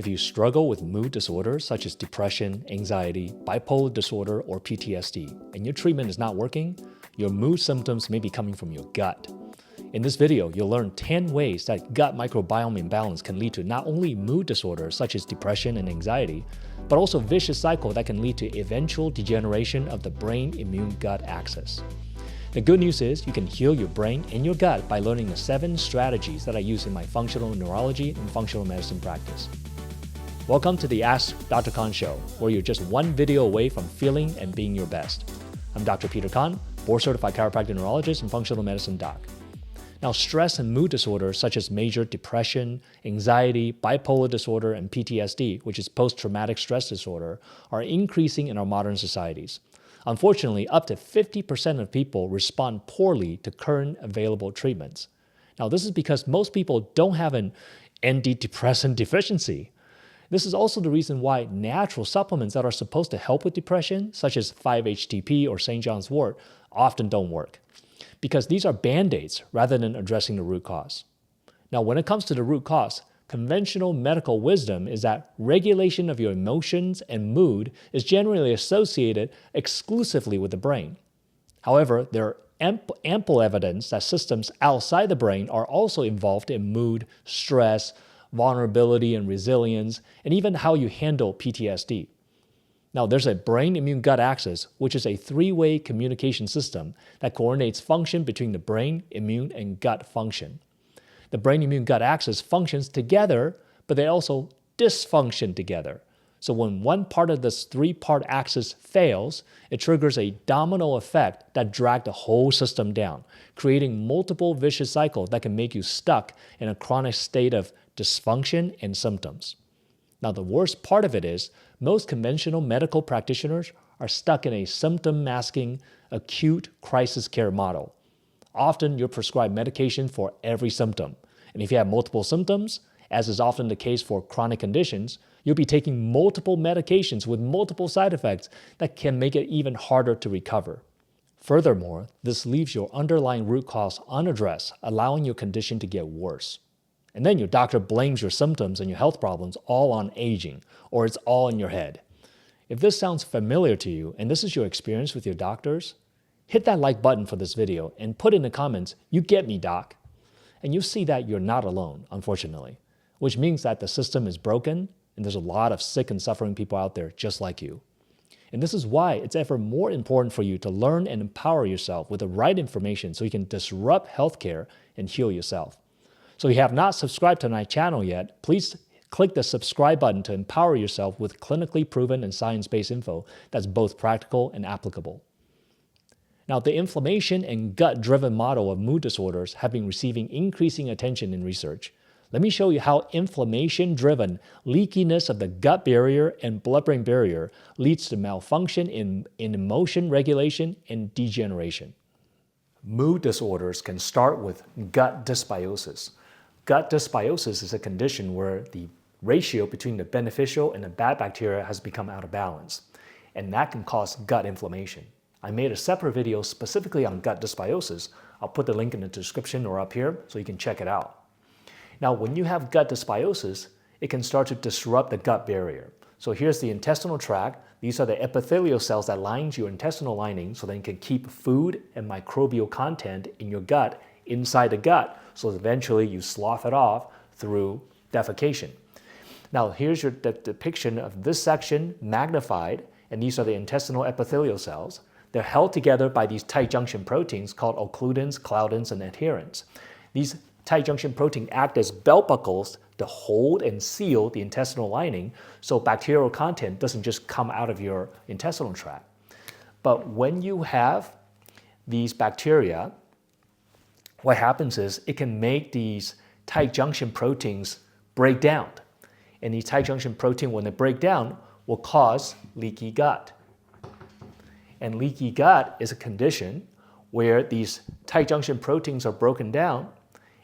If you struggle with mood disorders such as depression, anxiety, bipolar disorder, or PTSD, and your treatment is not working, your mood symptoms may be coming from your gut. In this video, you'll learn 10 ways that gut microbiome imbalance can lead to not only mood disorders such as depression and anxiety, but also a vicious cycle that can lead to eventual degeneration of the brain-immune-gut axis. The good news is you can heal your brain and your gut by learning the 7 strategies that I use in my functional neurology and functional medicine practice. Welcome to the Ask Dr. Khan show, where you're just one video away from feeling and being your best. I'm Dr. Peter Khan, board-certified chiropractic neurologist and functional medicine doc. Now, stress and mood disorders such as major depression, anxiety, bipolar disorder, and PTSD, which is post-traumatic stress disorder, are increasing in our modern societies. Unfortunately, up to 50% of people respond poorly to current available treatments. Now, this is because most people don't have an antidepressant deficiency. This is also the reason why natural supplements that are supposed to help with depression, such as 5-HTP or St. John's wort, often don't work, because these are band-aids rather than addressing the root cause. Now, when it comes to the root cause, conventional medical wisdom is that regulation of your emotions and mood is generally associated exclusively with the brain. However, there are ample evidence that systems outside the brain are also involved in mood, stress, vulnerability and resilience, and even how you handle PTSD. Now, there's a brain-immune-gut axis, which is a 3-way communication system that coordinates function between the brain, immune, and gut function. The brain-immune-gut axis functions together, but they also dysfunction together. So when one part of this 3-part axis fails, it triggers a domino effect that drags the whole system down, creating multiple vicious cycles that can make you stuck in a chronic state of dysfunction and symptoms. Now, the worst part of it is most conventional medical practitioners are stuck in a symptom-masking, acute crisis care model. Often, you're prescribed medication for every symptom. And if you have multiple symptoms, as is often the case for chronic conditions, you'll be taking multiple medications with multiple side effects that can make it even harder to recover. Furthermore, this leaves your underlying root cause unaddressed, allowing your condition to get worse. And then your doctor blames your symptoms and your health problems all on aging, or it's all in your head. If this sounds familiar to you, and this is your experience with your doctors, hit that like button for this video and put in the comments, "You get me, doc." And you'll see that you're not alone, unfortunately, which means that the system is broken and there's a lot of sick and suffering people out there just like you. And this is why it's ever more important for you to learn and empower yourself with the right information so you can disrupt healthcare and heal yourself. So if you have not subscribed to my channel yet, please click the subscribe button to empower yourself with clinically proven and science-based info that's both practical and applicable. Now, the inflammation and gut-driven model of mood disorders have been receiving increasing attention in research. Let me show you how inflammation-driven leakiness of the gut barrier and blood-brain barrier leads to malfunction in emotion regulation and degeneration. Mood disorders can start with gut dysbiosis. Gut dysbiosis is a condition where the ratio between the beneficial and the bad bacteria has become out of balance, and that can cause gut inflammation. I made a separate video specifically on gut dysbiosis. I'll put the link in the description or up here so you can check it out. Now, when you have gut dysbiosis, it can start to disrupt the gut barrier. So here's the intestinal tract. These are the epithelial cells that line your intestinal lining so that you can keep food and microbial content in your gut inside the gut, so eventually you slough it off through defecation. Now, here's your depiction of this section magnified, and these are the intestinal epithelial cells. They're held together by these tight junction proteins called occludins, claudins, and adherents. These tight junction proteins act as belt buckles to hold and seal the intestinal lining so bacterial content doesn't just come out of your intestinal tract. But when you have these bacteria, what happens is it can make these tight junction proteins break down. And these tight junction proteins, when they break down, will cause leaky gut. And leaky gut is a condition where these tight junction proteins are broken down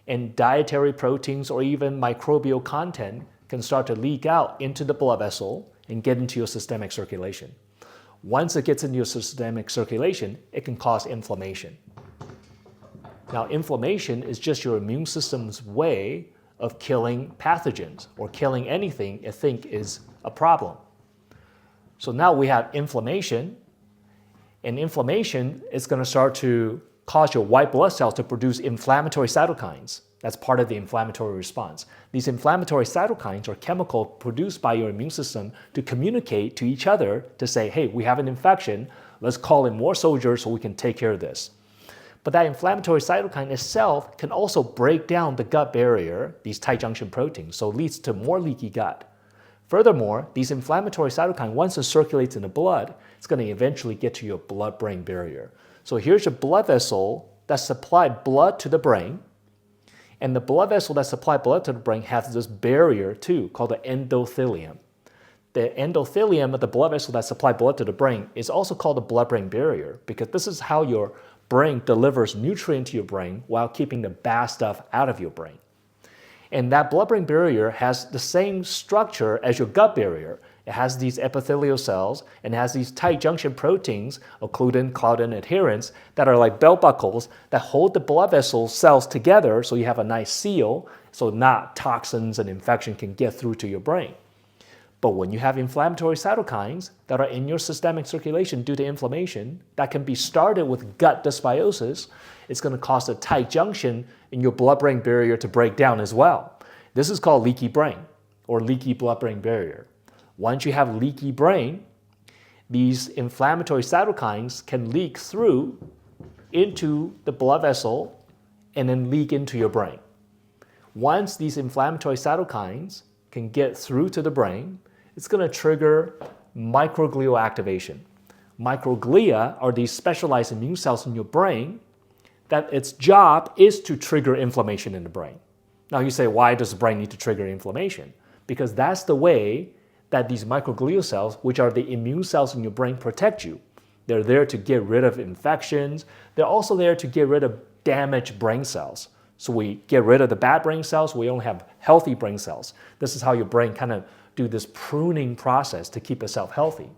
and dietary proteins or even microbial content can start to leak out into the blood vessel and get into your systemic circulation. Once it gets into your systemic circulation, it can cause inflammation. Now, inflammation is just your immune system's way of killing pathogens or killing anything I think is a problem. So now we have inflammation, and inflammation is going to start to cause your white blood cells to produce inflammatory cytokines. That's part of the inflammatory response. These inflammatory cytokines are chemicals produced by your immune system to communicate to each other to say, hey, we have an infection, let's call in more soldiers so we can take care of this. But that inflammatory cytokine itself can also break down the gut barrier, these tight junction proteins, so it leads to more leaky gut. Furthermore, these inflammatory cytokines, once it circulates in the blood, it's going to eventually get to your blood-brain barrier. So here's your blood vessel that supplies blood to the brain, and the blood vessel that supplies blood to the brain has this barrier too, called the endothelium. The endothelium of the blood vessel that supplies blood to the brain is also called the blood-brain barrier, because this is how your brain delivers nutrient to your brain while keeping the bad stuff out of your brain. And that blood-brain barrier has the same structure as your gut barrier. It has these epithelial cells and has these tight junction proteins, occludin, claudin, adherents, that are like belt buckles that hold the blood vessel cells together so you have a nice seal so not toxins and infection can get through to your brain. But when you have inflammatory cytokines that are in your systemic circulation due to inflammation, that can be started with gut dysbiosis, it's going to cause a tight junction in your blood-brain barrier to break down as well. This is called leaky brain or leaky blood-brain barrier. Once you have leaky brain, these inflammatory cytokines can leak through into the blood vessel and then leak into your brain. Once these inflammatory cytokines can get through to the brain, it's going to trigger microglial activation. Microglia are these specialized immune cells in your brain that its job is to trigger inflammation in the brain. Now you say, why does the brain need to trigger inflammation? Because that's the way that these microglial cells, which are the immune cells in your brain, protect you. They're there to get rid of infections. They're also there to get rid of damaged brain cells. So we get rid of the bad brain cells, we only have healthy brain cells. This is how your brain kind of do this pruning process to keep itself healthy.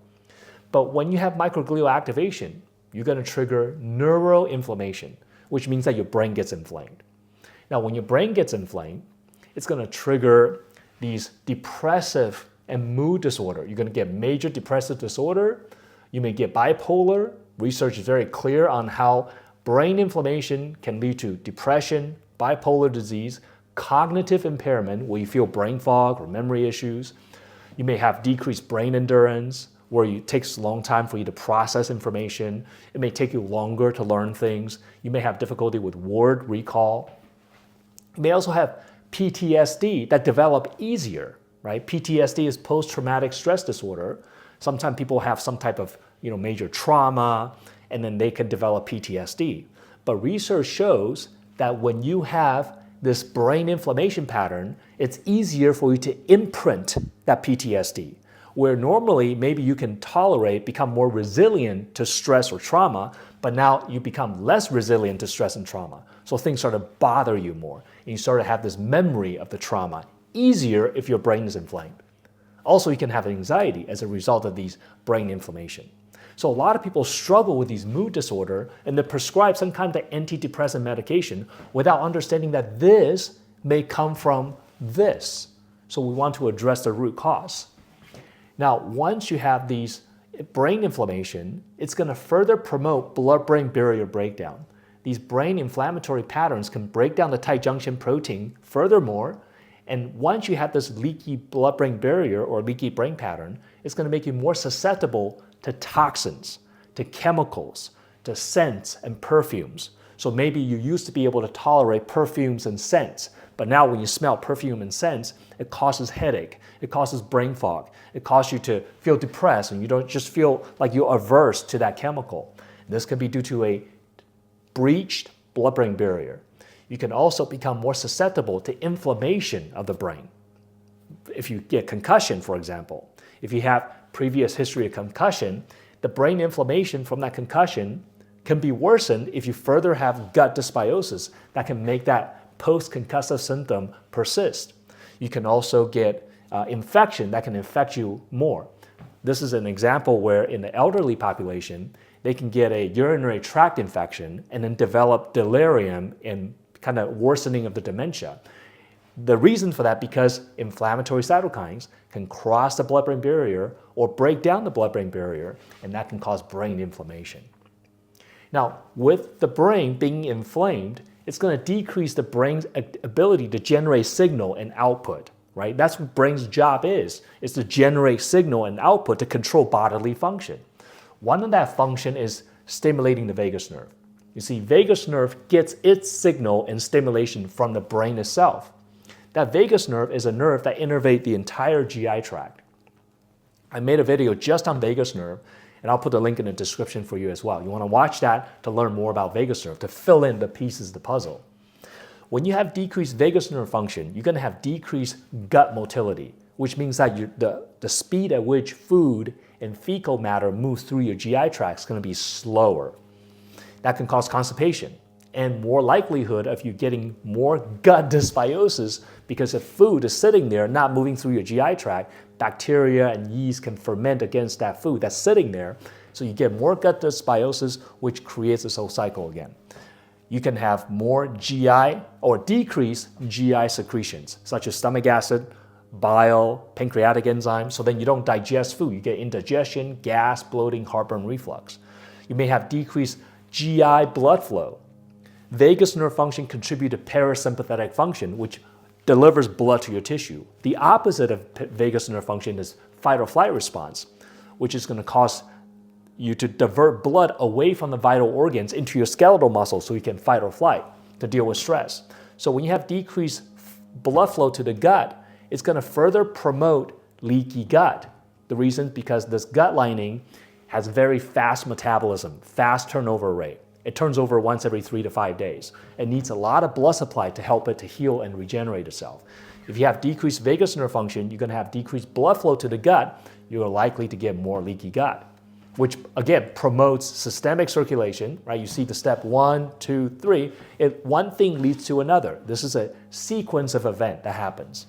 But when you have microglial activation, you're going to trigger neuroinflammation, which means that your brain gets inflamed. Now, when your brain gets inflamed, it's going to trigger these depressive and mood disorder. You're going to get major depressive disorder. You may get bipolar. Research is very clear on how brain inflammation can lead to depression, bipolar disease, cognitive impairment, where you feel brain fog or memory issues. You may have decreased brain endurance, where it takes a long time for you to process information. It may take you longer to learn things. You may have difficulty with word recall. You may also have PTSD that develop easier, right? PTSD is post-traumatic stress disorder. Sometimes people have some type of major trauma, and then they can develop PTSD. But research shows that when you have this brain inflammation pattern, it's easier for you to imprint that PTSD. Where normally maybe you can tolerate, become more resilient to stress or trauma, but now you become less resilient to stress and trauma. So things start to bother you more, and you start to have this memory of the trauma, easier if your brain is inflamed. Also, you can have anxiety as a result of these brain inflammation. So a lot of people struggle with these mood disorder, and they prescribe some kind of antidepressant medication without understanding that this may come from this. So we want to address the root cause. Now, once you have these brain inflammation, it's going to further promote blood-brain barrier breakdown. These brain inflammatory patterns can break down the tight junction protein furthermore, and once you have this leaky blood-brain barrier or leaky brain pattern, it's going to make you more susceptible to toxins, to chemicals, to scents and perfumes. So maybe you used to be able to tolerate perfumes and scents, but now when you smell perfume and scents, it causes headache, it causes brain fog, it causes you to feel depressed, and you don't just feel like you're averse to that chemical. This can be due to a breached blood-brain barrier. You can also become more susceptible to inflammation of the brain. If you get concussion, for example, if you have previous history of concussion, the brain inflammation from that concussion can be worsened if you further have gut dysbiosis that can make that post-concussive symptom persist. You can also get infection that can infect you more. This is an example where in the elderly population, they can get a urinary tract infection and then develop delirium and kind of worsening of the dementia. The reason for that, because inflammatory cytokines can cross the blood-brain barrier or break down the blood-brain barrier, and that can cause brain inflammation. Now, with the brain being inflamed, it's going to decrease the brain's ability to generate signal and output, right? That's what brain's job is to generate signal and output to control bodily function. One of that function is stimulating the vagus nerve. You see, vagus nerve gets its signal and stimulation from the brain itself. That vagus nerve is a nerve that innervates the entire GI tract. I made a video just on vagus nerve, and I'll put the link in the description for you as well. You want to watch that to learn more about vagus nerve, to fill in the pieces of the puzzle. When you have decreased vagus nerve function, you're going to have decreased gut motility, which means that the speed at which food and fecal matter moves through your GI tract is going to be slower. That can cause constipation and more likelihood of you getting more gut dysbiosis, because if food is sitting there not moving through your GI tract, bacteria and yeast can ferment against that food that's sitting there. So you get more gut dysbiosis, which creates this whole cycle again. You can have more GI or decreased GI secretions, such as stomach acid, bile, pancreatic enzymes. So then you don't digest food. You get indigestion, gas, bloating, heartburn, reflux. You may have decreased GI blood flow. Vagus nerve function contributes to parasympathetic function, which delivers blood to your tissue. The opposite of vagus nerve function is fight or flight response, which is going to cause you to divert blood away from the vital organs into your skeletal muscles so you can fight or flight to deal with stress. So when you have decreased blood flow to the gut, it's going to further promote leaky gut. The reason, because this gut lining has very fast metabolism, fast turnover rate. It turns over once every 3 to 5 days. It needs a lot of blood supply to help it to heal and regenerate itself. If you have decreased vagus nerve function, you're going to have decreased blood flow to the gut. You're likely to get more leaky gut, which again promotes systemic circulation, right? You see the step 1, 2, 3. One thing leads to another. This is a sequence of events that happens.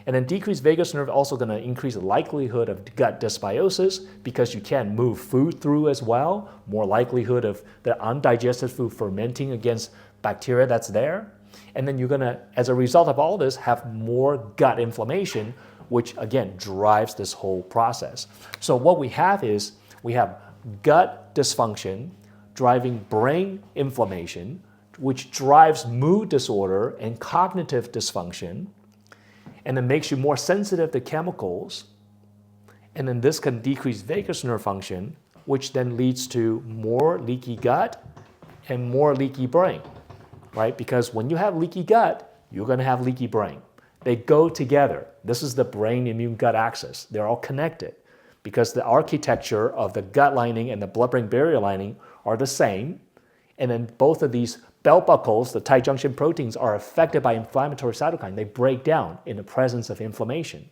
And then decreased vagus nerve also going to increase the likelihood of gut dysbiosis, because you can't move food through as well. More likelihood of the undigested food fermenting against bacteria that's there. And then you're going to, as a result of all this, have more gut inflammation, which again drives this whole process. So what we have is, we have gut dysfunction driving brain inflammation, which drives mood disorder and cognitive dysfunction, and it makes you more sensitive to chemicals. And then this can decrease vagus nerve function, which then leads to more leaky gut and more leaky brain, right? Because when you have leaky gut, you're going to have leaky brain. They go together. This is the brain immune gut axis. They're all connected because the architecture of the gut lining and the blood-brain barrier lining are the same. And then both of these belt buckles, the tight junction proteins, are affected by inflammatory cytokine. They break down in the presence of inflammation.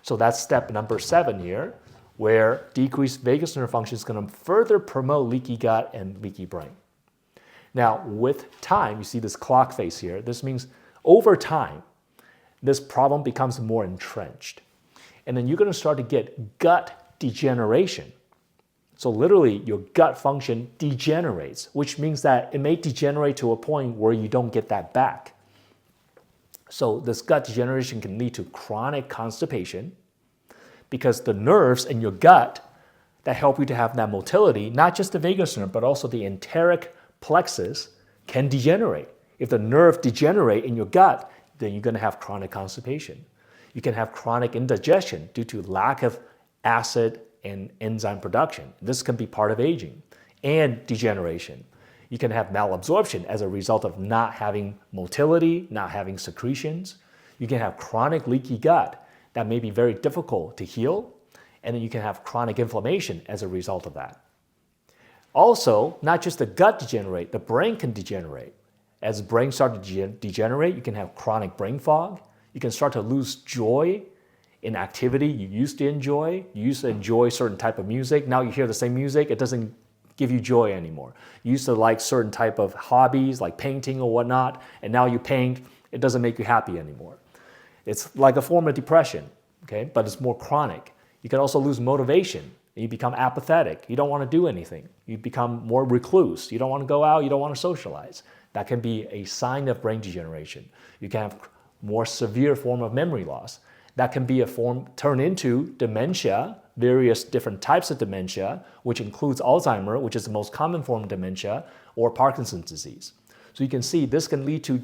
So that's step number 7 here, where decreased vagus nerve function is going to further promote leaky gut and leaky brain. Now, with time, you see this clock face here. This means over time, this problem becomes more entrenched. And then you're going to start to get gut degeneration. So literally, your gut function degenerates, which means that it may degenerate to a point where you don't get that back. So this gut degeneration can lead to chronic constipation, because the nerves in your gut that help you to have that motility, not just the vagus nerve, but also the enteric plexus, can degenerate. If the nerve degenerate in your gut, then you're going to have chronic constipation. You can have chronic indigestion due to lack of acid and enzyme production. This can be part of aging, and degeneration. You can have malabsorption as a result of not having motility, not having secretions. You can have chronic leaky gut that may be very difficult to heal, and then you can have chronic inflammation as a result of that. Also, not just the gut degenerate, the brain can degenerate. As the brain starts to degenerate, you can have chronic brain fog. You can start to lose joy in activity you used to enjoy. You used to enjoy certain type of music. Now you hear the same music, it doesn't give you joy anymore. You used to like certain type of hobbies like painting or whatnot, and now you paint, it doesn't make you happy anymore. It's like a form of depression, okay? But it's more chronic. You can also lose motivation. You become apathetic. You don't want to do anything. You become more recluse. You don't want to go out. You don't want to socialize. That can be a sign of brain degeneration. You can have more severe form of memory loss. That can be turn into dementia, various different types of dementia, which includes Alzheimer, which is the most common form of dementia, or Parkinson's disease. So you can see this can lead to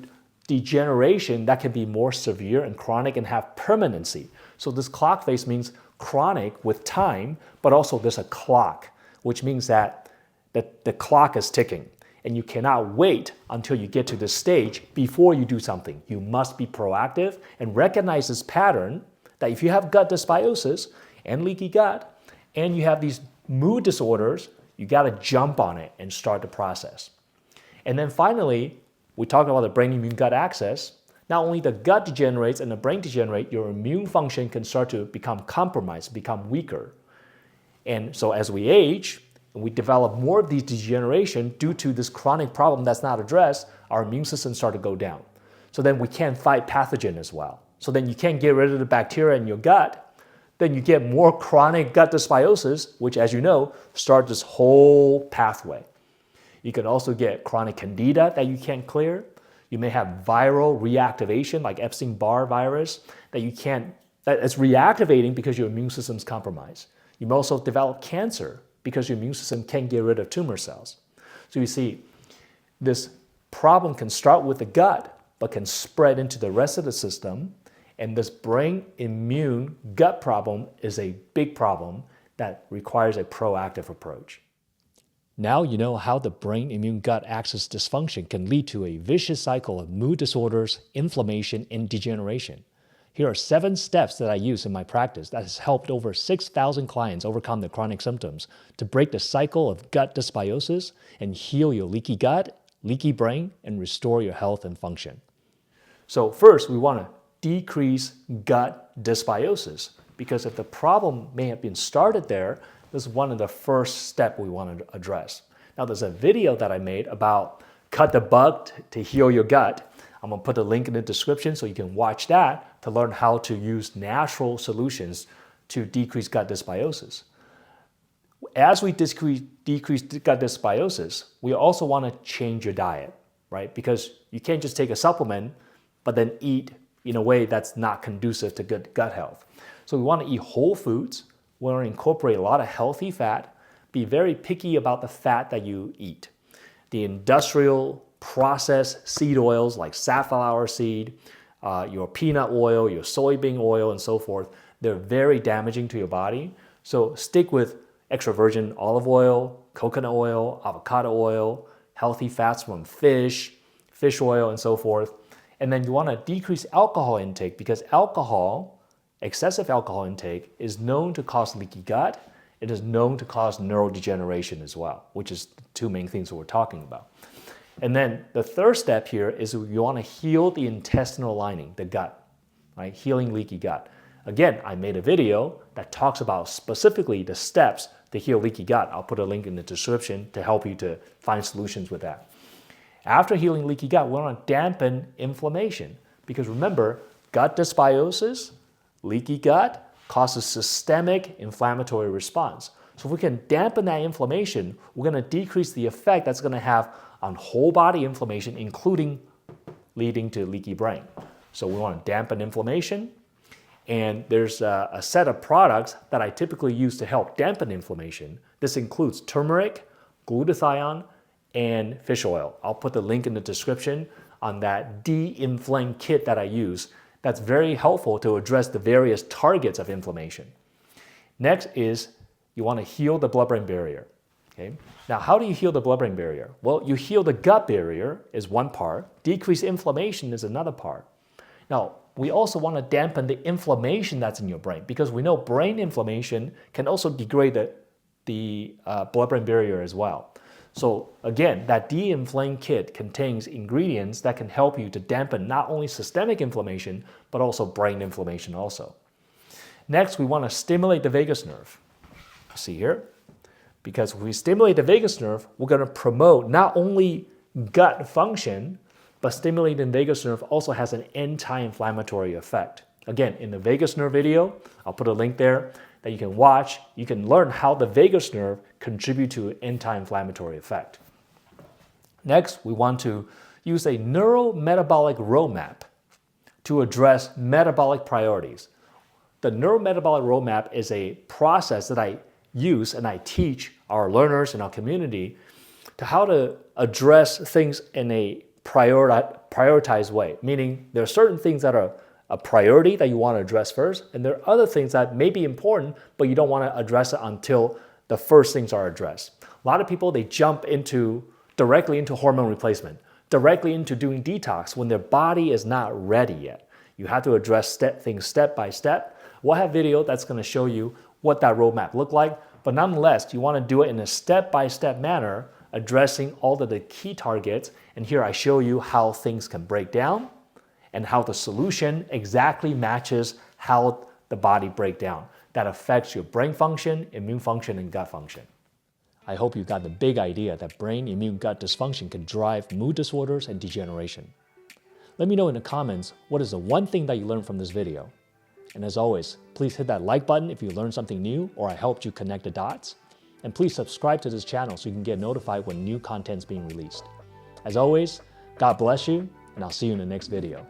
degeneration that can be more severe and chronic and have permanency. So this clock phase means chronic with time, but also there's a clock, which means that the clock is ticking. And you cannot wait until you get to this stage before you do something. You must be proactive and recognize this pattern that if you have gut dysbiosis and leaky gut, and you have these mood disorders, you got to jump on it and start the process. And then finally, we talk about the brain-immune-gut axis. Not only the gut degenerates and the brain degenerate, your immune function can start to become compromised, become weaker. And so as we age, and we develop more of these degeneration due to this chronic problem that's not addressed, our immune system start to go down. So then we can't fight pathogen as well. So then you can't get rid of the bacteria in your gut. Then you get more chronic gut dysbiosis, which, as you know, starts this whole pathway. You can also get chronic candida that you can't clear. You may have viral reactivation like Epstein-Barr virus that's reactivating because your immune system is compromised. You may also develop cancer because your immune system can't get rid of tumor cells. So you see, this problem can start with the gut, but can spread into the rest of the system. And this brain immune gut problem is a big problem that requires a proactive approach. Now you know how the brain immune gut axis dysfunction can lead to a vicious cycle of mood disorders, inflammation, and degeneration. Here are 7 steps that I use in my practice that has helped over 6,000 clients overcome the chronic symptoms to break the cycle of gut dysbiosis and heal your leaky gut, leaky brain, and restore your health and function. So first, we want to decrease gut dysbiosis, because if the problem may have been started there, this is one of the first steps we want to address. Now, there's a video that I made about cut the bug to heal your gut. I'm going to put a link in the description so you can watch that to learn how to use natural solutions to decrease gut dysbiosis. As we decrease gut dysbiosis, we also want to change your diet, right? Because you can't just take a supplement, but then eat in a way that's not conducive to good gut health. So we want to eat whole foods. We want to incorporate a lot of healthy fat. Be very picky about the fat that you eat. The industrial processed seed oils like safflower seed, your peanut oil, your soybean oil, and so forth, they're very damaging to your body. So stick with extra virgin olive oil, coconut oil, avocado oil, healthy fats from fish oil, and so forth. And then you want to decrease alcohol intake, because excessive alcohol intake is known to cause leaky gut. It is known to cause neurodegeneration as well, which is the 2 main things that we're talking about. And then the third step here is you want to heal the intestinal lining, the gut, right? Healing leaky gut. Again, I made a video that talks about specifically the steps to heal leaky gut. I'll put a link in the description to help you to find solutions with that. After healing leaky gut, we want to dampen inflammation, because remember, gut dysbiosis, leaky gut causes systemic inflammatory response. So if we can dampen that inflammation, we're going to decrease the effect that's going to have on whole body inflammation, including leading to leaky brain. So we want to dampen inflammation. And there's a set of products that I typically use to help dampen inflammation. This includes turmeric, glutathione, and fish oil. I'll put the link in the description on that de-inflame kit that I use. That's very helpful to address the various targets of inflammation. Next is you want to heal the blood-brain barrier. Okay? Now, how do you heal the blood-brain barrier? Well, you heal the gut barrier is one part. Decrease inflammation is another part. Now, we also want to dampen the inflammation that's in your brain, because we know brain inflammation can also degrade the blood-brain barrier as well. So again, that de-inflame kit contains ingredients that can help you to dampen not only systemic inflammation, but also brain inflammation also. Next, we want to stimulate the vagus nerve. See here? Because if we stimulate the vagus nerve, we're going to promote not only gut function, but stimulating the vagus nerve also has an anti-inflammatory effect. Again, in the vagus nerve video, I'll put a link there that you can watch. You can learn how the vagus nerve contributes to an anti-inflammatory effect. Next, we want to use a neurometabolic roadmap to address metabolic priorities. The neurometabolic roadmap is a process that I use and I teach our learners in our community to how to address things in a prioritized way, meaning there are certain things that are a priority that you want to address first, and there are other things that may be important, but you don't want to address it until the first things are addressed. A lot of people, they jump directly into hormone replacement, directly into doing detox when their body is not ready yet. You have to address things step by step. We'll have video that's going to show you what that roadmap look like, but nonetheless, you want to do it in a step-by-step manner, addressing all of the key targets. And here I show you how things can break down and how the solution exactly matches how the body breaks down. That affects your brain function, immune function, and gut function. I hope you got the big idea that brain, immune, gut dysfunction can drive mood disorders and degeneration. Let me know in the comments what is the one thing that you learned from this video. And as always, please hit that like button if you learned something new or I helped you connect the dots. And please subscribe to this channel so you can get notified when new content is being released. As always, God bless you, and I'll see you in the next video.